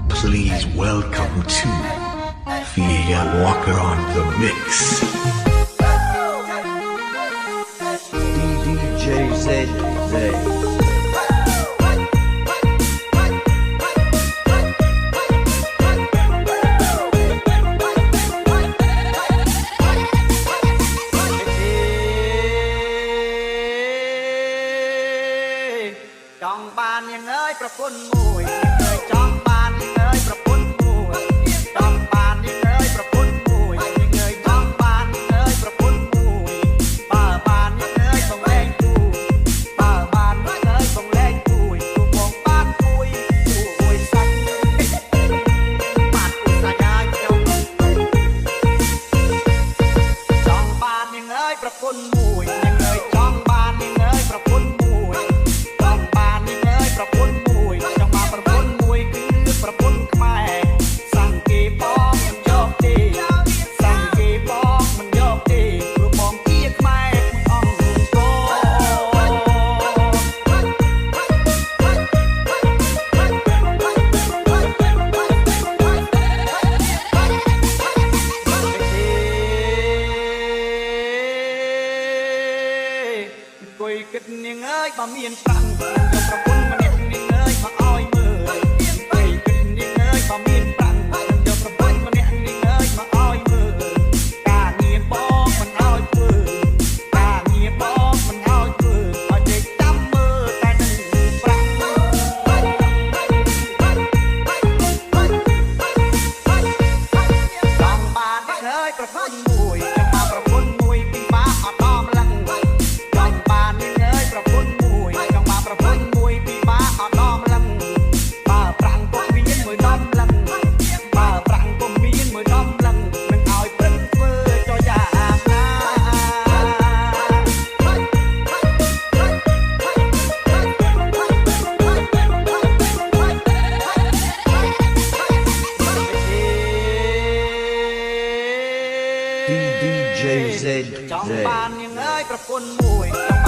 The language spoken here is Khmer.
Please welcome to Thea Walker on the mix. DJ Z. ចង់បានយ៉ាងអើយប្រពន្ធមួយអើយចង់បានយ៉ាងអើយប្រពន្ធមួយចង់បានយ៉ាងអើយប្រពន្ធមួយយ៉ាងអើយចង់បានយ៉ាងអើយប្រពន្ធមួយបើបានយ៉ាងអើយបងលែងគូបើបានយ៉ាងអើយបងលែងគួយគូបងបានគួយគួយសាច់បានគួយសាច់ហើយខ្ញុំចង់បានយ៉ាងអើយប្រពន្ធមួយយ៉ាងអើយចង់បានយ៉ាងអើយប្រពន្ធមួយប្រពន្ធមួយចង់បានប្រពន្ធមួយគឺប្រពន្ធខ្មែរសង្កេបងមិនយកទេសង្កេបងមិនយកទេព្រោះបងជាខ្មែរអង្គកអង្គុយគិតនាងអើយបើមានប្រាំងយកប្រពន្ធម្នាក់នាងអើយមកឲ្យមើលអង្គុយគិតនាងអើយបើមានប្រាំងយកប្រពន្ធម្នាក់នាងអើយមកឲ្យមើលការងារបងមិនឲ្យធ្វើការងារបងមិនឲ្យធ្វើឲ្យតែចាំមើលតែនឹងប្រាំងចង់បានហើយប្រពន្ធមួយចង់បានប្រពន្ធមួយពីបាអត់ដល់ម្លឹងចង់បាននាងអើយប្រពន្ធមួយចង់បានប្រពន្ធមួយពីបាអត់ដល់ម្លឹងបើប្រាំងពុំមានមួយដំលឹងបើប្រាំងពុំមានមួយដំលឹងនឹងឲ្យព្រឹងធ្វើចុះយ៉ាងណាចង់បាននាងអើយប្រពន្ធមួយចង់